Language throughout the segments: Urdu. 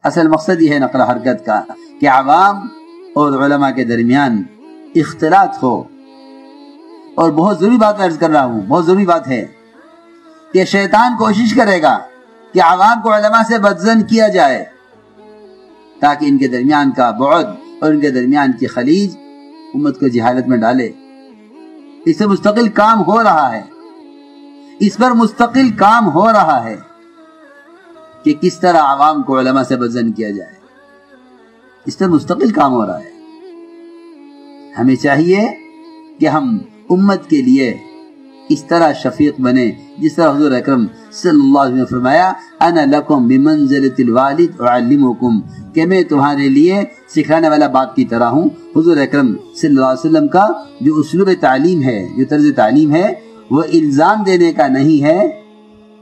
اصل مقصد یہ ہے نقل حرکت کا کہ عوام اور علماء کے درمیان اختلاط ہو. اور بہت ضروری بات میں عرض کر رہا ہوں، بہت ضروری بات ہے کہ شیطان کوشش کرے گا کہ عوام کو علماء سے بدظن کیا جائے تاکہ ان کے درمیان کا بعد اور ان کے درمیان کی خلیج امت کو جہالت میں ڈالے. اس سے مستقل کام ہو رہا ہے، اس پر مستقل کام ہو رہا ہے کہ کس طرح عوام کو علماء سے بدظن کیا جائے. اس پر مستقل کام ہو رہا ہے. ہمیں چاہیے کہ ہم امت کے لیے اس طرح شفیق بنے جس طرح حضور اکرم صلی اللہ علیہ وسلم نے فرمایا انا لکم بمنزلۃ الوالد اعلمکم، کہ میں تمہارے لیے سکھانے والا باپ کی طرح ہوں. حضور اکرم صلی اللہ علیہ وسلم کا جو اسلوب تعلیم ہے، جو طرز تعلیم ہے، وہ الزام دینے کا نہیں ہے،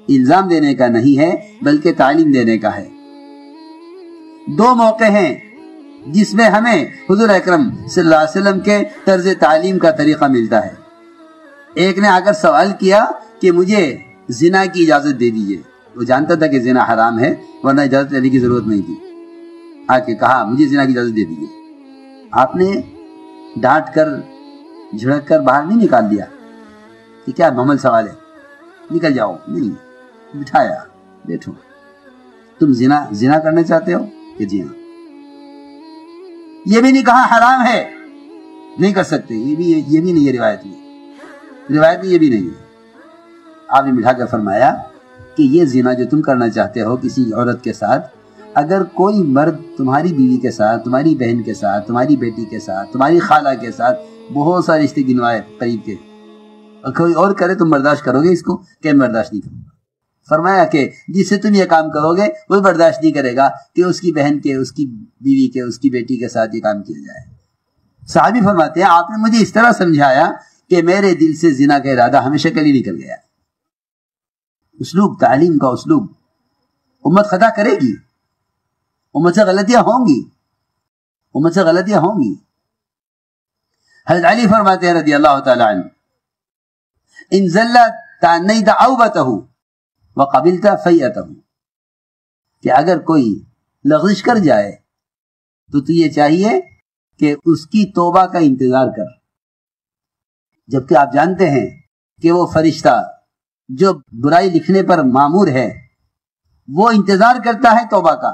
الزام دینے کا نہیں ہے بلکہ تعلیم دینے کا ہے. دو موقع ہیں جس میں ہمیں حضور اکرم صلی اللہ علیہ وسلم کے طرز تعلیم کا طریقہ ملتا ہے. ایک نے آ کر سوال کیا کہ مجھے زنا کی اجازت دے دیجئے. وہ جانتا تھا کہ زنا حرام ہے ورنہ اجازت لینے کی ضرورت نہیں تھی. آ کے کہا مجھے زنا کی اجازت دے دیجئے. آپ نے ڈانٹ کر جھڑک کر باہر نہیں نکال دیا کہ کیا معمول سوال ہے، نکل جاؤ. نہیں، بٹھایا، بیٹھو، تم زنا کرنا چاہتے ہو کہ جی ہاں. یہ بھی نہیں کہا حرام ہے، نہیں کر سکتے، یہ بھی نہیں ہے روایت میں یہ بھی نہیں ہے. آپ نے بٹھا کر فرمایا کہ یہ زنا جو تم کرنا چاہتے ہو کسی عورت کے ساتھ، اگر کوئی مرد تمہاری بیوی کے ساتھ، تمہاری بہن کے ساتھ، تمہاری بیٹی کے ساتھ، تمہاری خالہ کے ساتھ بہت سارے رشتے گنوائے قریب کے، اور کوئی اور کرے تم برداشت کرو گے اس کو؟ کہ برداشت نہیں کروں گا. فرمایا کہ جس سے تم یہ کام کرو گے وہ برداشت نہیں کرے گا کہ اس کی بہن کے، اس کی بیوی کے، اس کی بیٹی کے ساتھ یہ کام کیا جائے. صحابی فرماتے ہیں آپ نے مجھے اس طرح سمجھایا کہ میرے دل سے زنا کا ارادہ ہمیشہ کے لیے نکل گیا. اسلوب، تعلیم کا اسلوب. امت خطا کرے گی، امت سے غلطیاں ہوں گی، امت سے غلطیاں ہوں گی. حضرت علی فرماتے ہیں رضی اللہ تعالی عنہ ان زلت تعنیت عوبتہ وقبلت فیئتہ، کہ اگر کوئی لغزش کر جائے تو یہ چاہیے کہ اس کی توبہ کا انتظار کر، جبکہ آپ جانتے ہیں کہ وہ فرشتہ جو برائی لکھنے پر مامور ہے وہ انتظار کرتا ہے توبہ کا.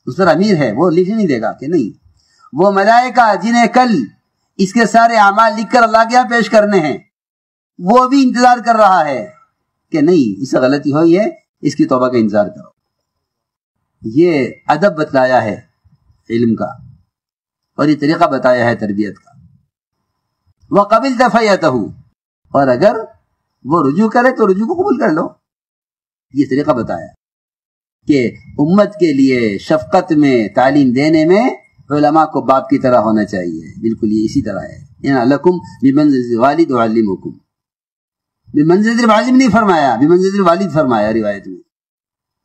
اس پر امیر ہے، وہ لکھ نہیں دے گا کہ نہیں. وہ ملائکہ جنہیں کل اس کے سارے اعمال لکھ کر اللہ کے یہاں پیش کرنے ہیں، وہ بھی انتظار کر رہا ہے کہ نہیں اس سے غلطی ہوئی ہے، اس کی توبہ کا انتظار کرو. یہ ادب بتلایا ہے علم کا، اور یہ طریقہ بتایا ہے تربیت کا. وَقَبِلْتَ فَيَّتَهُ، اور اگر وہ رجوع کرے تو رجوع کو قبول کر لو. یہ طریقہ بتایا کہ امت کے لیے شفقت میں، تعلیم دینے میں علماء کو باپ کی طرح ہونا چاہیے. بالکل یہ اسی طرح ہے. اِنَّ لَكُمْ بِمَنزِلَةِ الْوَالِدِ أُعَلِّمُكُمْ، بمنزلۃ العالم نہیں فرمایا، بمنزلۃ الوالد فرمایا روایت میں.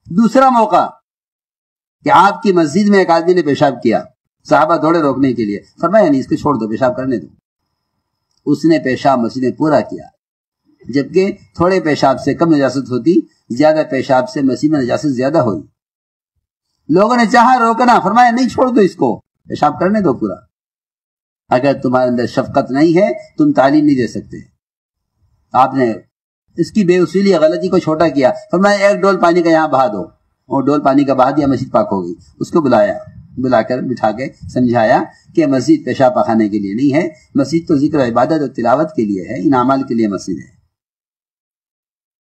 دوسرا موقع کہ آپ کی مسجد میں ایک آدمی نے پیشاب کیا، صحابہ دوڑے روکنے کے لیے، فرمایا نہیں اس کو چھوڑ دو، پیشاب کرنے دو. اس نے پیشاب مسجد میں پورا کیا، جبکہ تھوڑے پیشاب سے کم نجاست ہوتی، زیادہ پیشاب سے مسجد میں نجاست زیادہ ہوئی. لوگوں نے چاہا روکنا، فرمایا نہیں چھوڑ دو اس کو، پیشاب کرنے دو پورا. اگر تمہارے اندر شفقت نہیں ہے تم تعلیم نہیں دے سکتے. آپ نے اس کی بے اصولی غلطی کو چھوٹا کیا، فرمایا ایک ڈول پانی کا یہاں بہا دو، اور ڈول پانی کا بہا دیا، مسجد پاک ہو گئی. اس کو بلا کر بٹھا کے سمجھایا کہ مسجد پیشاب پخانے کے لیے نہیں ہے، مسجد تو ذکر عبادت اور تلاوت کے لیے ہے، ان اعمال کے لیے مسجد ہے.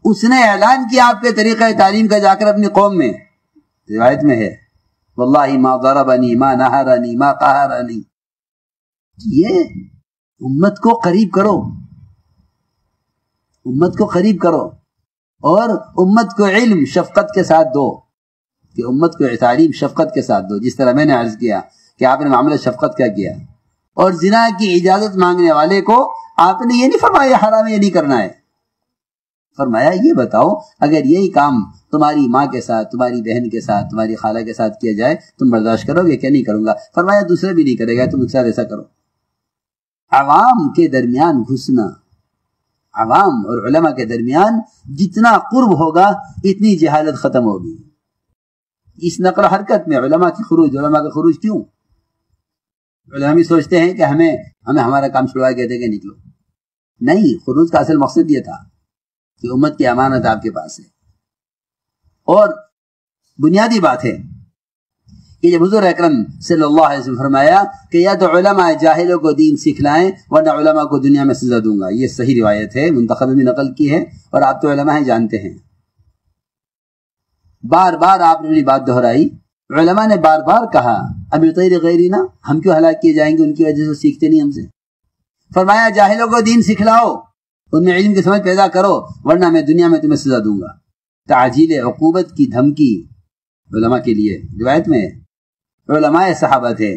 اس نے اعلان کیا آپ کے طریقہ تعلیم کا جا کر اپنی قوم میں. روایت میں ہے واللہ ما ضربنی ما نہرنی ما قہرنی. یہ امت کو قریب کرو، امت کو قریب کرو، اور امت کو علم شفقت کے ساتھ دو، کہ امت کو تعلیم شفقت کے ساتھ دو. جس طرح میں نے عرض کیا کہ آپ نے معاملہ شفقت کا کیا، اور زنا کی اجازت مانگنے والے کو آپ نے یہ نہیں فرمایا حرام ہے، یہ نہیں کرنا ہے. فرمایا یہ بتاؤ اگر یہی کام تمہاری ماں کے ساتھ، تمہاری بہن کے ساتھ، تمہاری خالہ کے ساتھ کیا جائے تم برداشت کرو گے کہ نہیں کروں گا؟ فرمایا دوسرے بھی نہیں کرے گا، تم ایک ساتھ ایسا کرو. عوام کے درمیان گھسنا، عوام اور علماء کے درمیان جتنا قرب ہوگا اتنی جہالت ختم ہوگی، اس نقل و حرکت میں علماء کا خروج کیوں؟ علماء سوچتے ہیں کہ ہمیں ہمارا کام چھڑوا کہتے کہ نکلو. نہیں، خروج کا اصل مقصد یہ تھا کہ امت کی امانت آپ کے پاس ہے. اور بنیادی بات ہے کہ جب حضور اکرم صلی اللہ علیہ وسلم فرمایا کہ یا تو علماء جاہلوں کو دین سکھلائیں ورنہ علماء کو دنیا میں سزا دوں گا. یہ صحیح روایت ہے، منتخب بھی نقل کی ہے، اور آپ تو علماء ہیں، جانتے ہیں. بار بار آپ نے اپنی بات دہرائی. علماء نے بار بار کہا ابھی غیر غیرینا، ہم کیوں ہلاک کیے جائیں گے ان کی وجہ سے سیکھتے نہیں ہم سے. فرمایا جاہلوں کو دین سکھلاؤ، ان میں علم کی سمجھ پیدا کرو ورنہ میں دنیا میں تمہیں سزا دوں گا. تعجیل عقوبت کی دھمکی علماء کے لیے روایت میں علماء صحابہ تھے.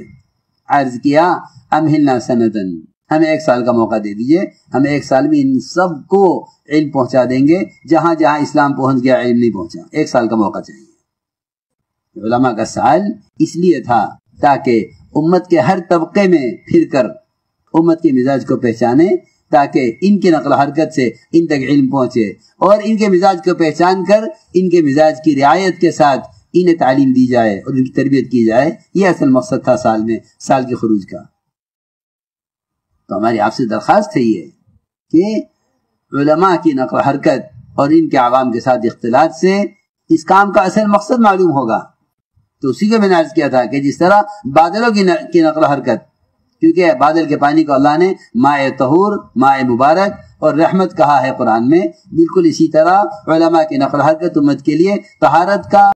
عرض کیا امہلنا سنتن، ہمیں 1 سال کا موقع دے دیجئے، ہم 1 سال میں ان سب کو علم پہنچا دیں گے. جہاں جہاں اسلام پہنچ گیا علم نہیں پہنچا. 1 سال کا موقع چاہیے. علماء کا سال اس لیے تھا تاکہ امت کے ہر طبقے میں پھر کر امت کے مزاج کو پہچانے، تاکہ ان کی نقل و حرکت سے ان تک علم پہنچے، اور ان کے مزاج کو پہچان کر ان کے مزاج کی رعایت کے ساتھ انہیں تعلیم دی جائے اور ان کی تربیت کی جائے. یہ اصل مقصد تھا سال کے خروج کا. تو ہماری آپ سے درخواست ہے یہ کہ علماء کی نقل و حرکت اور ان کے عوام کے ساتھ اختلاط سے اس کام کا اصل مقصد معلوم ہوگا. تو اسی کو میں نے عرض کیا تھا کہ جس طرح بادلوں کی نقل و حرکت، کیونکہ بادل کے پانی کو اللہ نے ماء طہور، ماء مبارک اور رحمت کہا ہے قرآن میں، بالکل اسی طرح علماء کی نقل و حرکت امت کے لیے طہارت کا